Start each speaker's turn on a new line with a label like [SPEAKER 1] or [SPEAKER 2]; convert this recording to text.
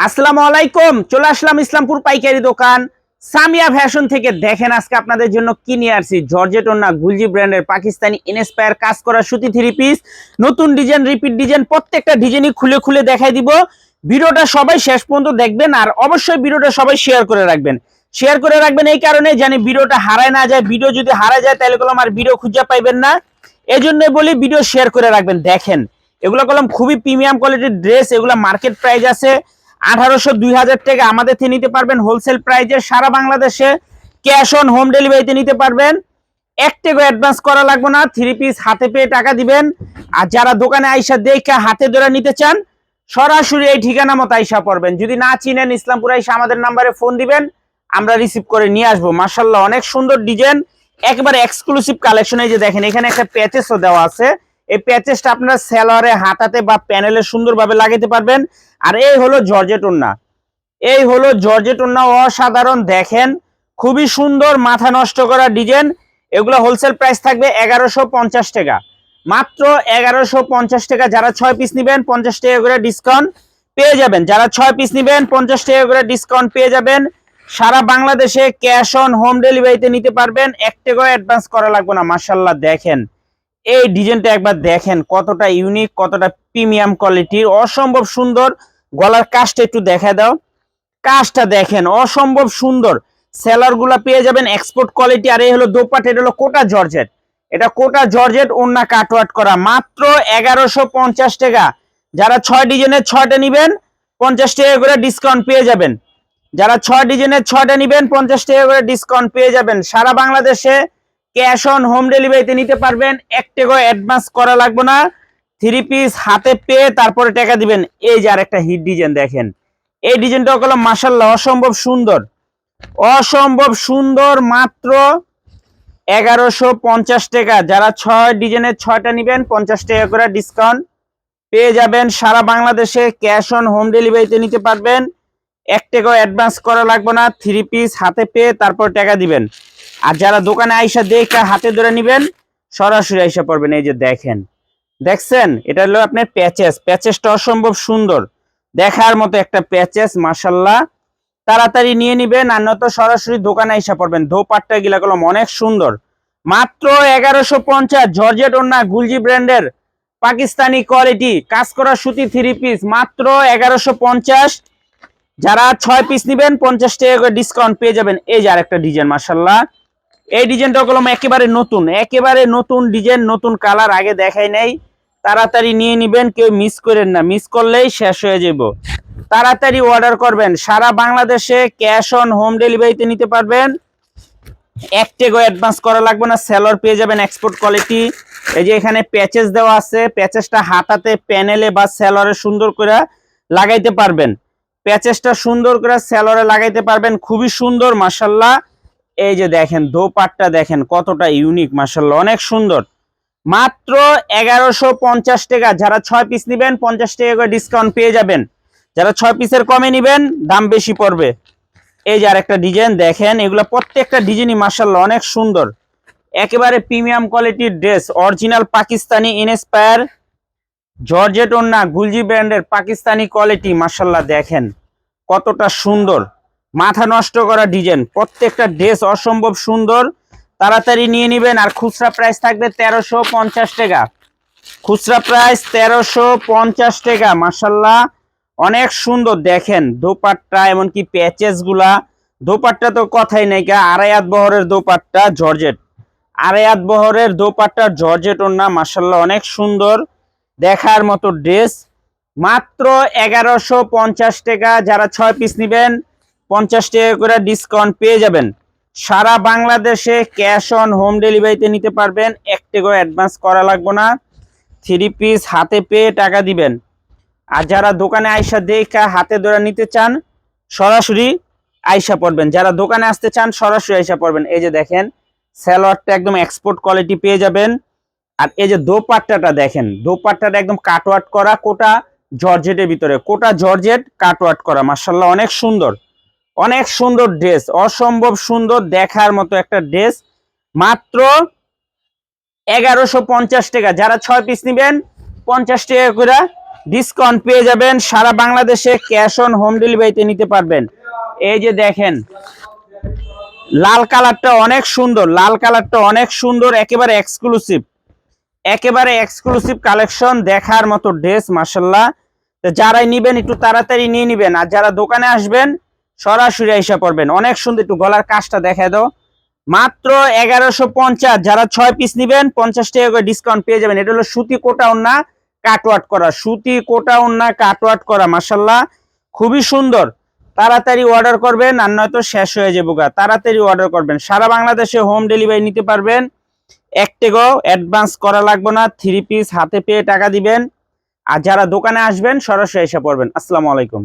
[SPEAKER 1] আসসালামু আলাইকুম। চলে আসলাম ইসলামপুর পাইকারি দোকান সামিয়া ফ্যাশন থেকে। দেখেন আজকে আপনাদের জন্য কি নিয়ে আসছি। জর্জেট ওড়না, গুলজি ব্র্যান্ডের পাকিস্তানি ইনস্পায়ার কাজ করা সুতি থ্রি পিস, নতুন ডিজাইন, রিপিট ডিজাইন, প্রত্যেকটা ডিজাইনই খুলে খুলে দেখাই দিব। ভিডিওটা সবাই শেষ পর্যন্ত দেখবেন আর অবশ্যই ভিডিওটা সবাই শেয়ার করে রাখবেন। শেয়ার করে রাখবেন এই কারণে জানি ভিডিওটা হারায় না যায়। ভিডিও যদি হারায় যায় তাহলে কলম আর ভিডিও খুঁজে পাইবেন না, এই জন্য বলি ভিডিও শেয়ার করে রাখবেন। দেখেন এগুলো কলম খুবই প্রিমিয়াম কোয়ালিটির ড্রেস। এগুলো মার্কেট প্রাইস আছে 1800-2000 টাকা। আমাদের থেকে নিতে পারবেন হোলসেল প্রাইজে, সারা বাংলাদেশে ক্যাশ অন হোম ডেলিভারিতে নিতে পারবেন। 1 টাকা অ্যাডভান্স করা লাগবে না, থ্রি পিস হাতে পেয়ে টাকা দিবেন। আর যারা দোকানে আইসা দেখে হাতে ধরে নিতে চান সরাসরি এই ঠিকানা মতো আইসা পড়বেন। যদি না চিনেন ইসলামপুর আইসা আমাদের নাম্বারে ফোন দিবেন, আমরা রিসিভ করে নিয়ে আসবো। মাশাআল্লাহ অনেক সুন্দর ডিজাইন, একেবারে এক্সক্লুসিভ কালেকশন। এই যে দেখেন এখানে একটা প্যাচেসও দেওয়া আছে। এই প্যাচেসটা আপনারা সেলোয়ারে, হাতাতে বা প্যানেলে সুন্দরভাবে লাগাইতে পারবেন। আর এই হলো জর্জেট ওড়না, এই হলো জর্জেট ওড়না, অসাধারণ। দেখেন খুবই সুন্দর, মাথা নষ্ট করা ডিজাইন। এগুলো হোলসেল প্রাইস থাকবে 1150 টাকা, মাত্র 1150 টাকা। যারা 6 পিস নেবেন 50 টাকা করে ডিসকাউন্ট পেয়ে যাবেন। যারা 6 পিস নেবেন 50 টাকা করে ডিসকাউন্ট পেয়ে যাবেন। সারা বাংলাদেশে ক্যাশ অন হোম ডেলিভারিতে নিতে পারবেন, 1 টাকা অ্যাডভান্স করা লাগবে না। মাশাআল্লাহ দেখেন এই ডিজাইনটা একবার দেখেন, কতটা ইউনিক, কতটা প্রিমিয়াম কোয়ালিটির, অসম্ভব সুন্দর। গলার কাজটা একটু দেখা দাও, কাজটা দেখেন অসম্ভব সুন্দর। সেলার গুলা পেয়ে যাবেন এক্সপোর্ট কোয়ালিটি। আর এই হলো দোপাট, এটা হলো কোটা জর্জেট, এটা কোটা জর্জেট, ওন্না কাটওয়ার্ক করা, মাত্র 1150 টাকা। যারা 6 ডিজাইনের 6টা নিবেন 50 টাকা করে ডিসকাউন্ট পেয়ে যাবেন। যারা 6 ডিজাইনের 6টা নিবেন 50 টাকা করে ডিসকাউন্ট পেয়ে যাবেন। সারা বাংলাদেশে ক্যাশ অন হোম ডেলিভারিতে নিতে পারবেন, 1 টাকা অ্যাডভান্স করা লাগবে না, থ্রি পিস হাতে পেয়ে তারপরে টাকা দিবেন। এই যে আরেকটা হিট ডিজাইন দেখেন, এই ডিজাইনটা হলো মাশাআল্লাহ অসম্ভব সুন্দর, অসম্ভব সুন্দর, মাত্র 1150 টাকা। যারা 6 ডিজাইনের 6টা নিবেন 50 টাকা করে ডিসকাউন্ট পেয়ে যাবেন। সারা বাংলাদেশে ক্যাশ অন হোম ডেলিভারিতে নিতে পারবেন, 1 টাকা অ্যাডভান্স করা লাগবে না, থ্রি পিস হাতে পেয়ে তারপর টাকা দিবেন। আর যারা দোকানে আইসা দেখে হাতে ধরে নিবেন সরাসরি আইসা পড়বেন। এই যে দেখেন, দেখছেন এটা হলো আপনার প্যাচেস, প্যাচেসটা অসম্ভব সুন্দর, দেখার মতো একটা প্যাচেস। মাশাআল্লাহ তাড়াতাড়ি নিয়ে নিবেন, আর নয়তো সরাসরি দোকানে আইসা পড়বেন। দোপাট্টা গিলা কলম অনেক সুন্দর, মাত্র 1150। জর্জেট ওড়না, গুলজি ব্র্যান্ডের পাকিস্তানি কোয়ালিটি কাজ করা সুতি থ্রি পিস, মাত্র 1150। যারা 6 পিস নিবেন 50 টাকা করে ডিসকাউন্ট পেয়ে যাবেন। এই যে আরেকটা ডিজাইন, মাশাআল্লাহ এই ডিজাইনটা কলম একেবারে নতুন, একেবারে নতুন ডিজাইন, নতুন কালার, আগে দেখাই নাই। তাড়াতাড়ি নিয়ে নিবেন, কেউ মিস করেন না, মিস করলেই শেষ হয়ে যাব। তাড়াতাড়ি অর্ডার করবেন। সারা বাংলাদেশে ক্যাশ অন হোম ডেলিভারিতে নিতে পারবেন, 1 টাকা অ্যাডভান্স করা লাগবে না, সেলর পেয়ে যাবেন এক্সপোর্ট কোয়ালিটি। এই যে এখানে প্যাচেস দেওয়া আছে, প্যাচেসটা হাতাতে, প্যানেলে বা সেলরে সুন্দর করে লাগাইতে পারবেন। প্যাচেসটা সুন্দর করে সেলরে লাগাইতে পারবেন, খুবই সুন্দর মাশাআল্লাহ। এই যে দেখেন দোপাট্টা দেখেন কতটা ইউনিক, মাশাআল্লাহ অনেক সুন্দর, মাত্র 1150 টাকা। যারা 6 পিস নিবেন 50 টাকা করে ডিসকাউন্ট পেয়ে যাবেন। যারা 6 পিসের কমে নিবেন দাম বেশি পড়বে। এই যে আরেকটা ডিজাইন দেখেন, এগুলো প্রত্যেকটা ডিজাইনই মাশাআল্লাহ অনেক সুন্দর, একেবারে প্রিমিয়াম কোয়ালিটির dress, original Pakistani inspire georgette ওড়না, গুলজি ব্র্যান্ডের পাকিস্তানি কোয়ালিটি। মাশাআল্লাহ দেখেন কতটা সুন্দর, মাথা নষ্ট করা ডিজাইন, প্রত্যেকটা ড্রেস অসম্ভব সুন্দর। তাড়াতাড়ি নিয়ে নেবেন। আর খুচরা প্রাইস থাকবে 1350 টাকা, খুচরা প্রাইস 1350 টাকা। মাশাআল্লাহ অনেক সুন্দর, দেখেন দোপাট্টা, এমনকি প্যাচেস গুলা, দোপাট্টা তো কথাই নাই, আড়াই হাত বহরের দোপাট্টা জর্জেট, আড়াই হাত বহরের দোপাট্টা জর্জেট ওড়না, মাশাআল্লাহ অনেক সুন্দর, দেখার মতো ড্রেস, মাত্র 1150 টাকা। যারা 6 পিস নিবেন 50 টাকা করে ডিসকাউন্ট পেয়ে যাবেন। সারা বাংলাদেশে ক্যাশ অন হোম ডেলিভারিতে নিতে পারবেন, 1 টাকা অ্যাডভান্স করা লাগবে না, থ্রি পিস হাতে পেয়ে টাকা দিবেন। আর যারা দোকানে আইসা দেখা হাতে ধরে নিতে চান সরাসরি আইসা পড়বেন। যারা দোকানে আসতে চান সরাসরি আইসা পড়বেন। এই যে দেখেন সালোয়ারটা একদম এক্সপোর্ট কোয়ালিটি পেয়ে যাবেন। আর এই যে দোপাট্টাটা দেখেন, দোপাট্টাটা একদম কাটওয়ার্ক করা, কোটা জর্জেটের ভিতরে, কোটা জর্জেট কাটওয়ার্ক করা, মাশাআল্লাহ অনেক সুন্দর, অনেক সুন্দর ড্রেস, অসম্ভব সুন্দর, দেখার মতো একটা ড্রেস, মাত্র 1150 টাকা। যারা 6 পিস নিবেন 50 টাকা করে ডিসকাউন্ট পেয়ে যাবেন, সারা বাংলাদেশে ক্যাশ অন হোম ডেলিভারিতে নিতে পারবেন। এই যে দেখেন লাল কালারটা অনেক সুন্দর, লাল কালারটা অনেক সুন্দর, একেবারে এক্সক্লুসিভ, একেবারে এক্সক্লুসিভ কালেকশন, দেখার মতো ড্রেস মাশাআল্লাহ। তো যারাই নিবেন একটু তাড়াতাড়ি নিয়ে নিবেন, আর যারা দোকানে আসবেন সরাসরি আইসা পড়বেন। অনেক সুন্দর, একটু গলার কাজটা দেখায় দাও। মাত্র 1150, যারা 6 পিস নিবেন 50 টাকা করে ডিসকাউন্ট পেয়ে যাবেন। এটা হলো সুতি কোটা ওন্না কাটওয়ার্ক করা, সুতি কোটা ওন্না কাটওয়ার্ক করা মাশাআল্লাহ, খুবই সুন্দর। তাড়াতাড়ি অর্ডার করবেন, আর নয়তো শেষ হয়ে যাবে গা। তাড়াতাড়ি অর্ডার করবেন, সারা বাংলাদেশে হোম ডেলিভারি নিতে পারবেন। এক টাকাও অ্যাডভান্স করা লাগবে না, 3 পিস হাতে পেয়ে টাকা দিবেন। আর যারা দোকানে আসবেন সরাসরি এসে পড়বেন। আসসালামু আলাইকুম।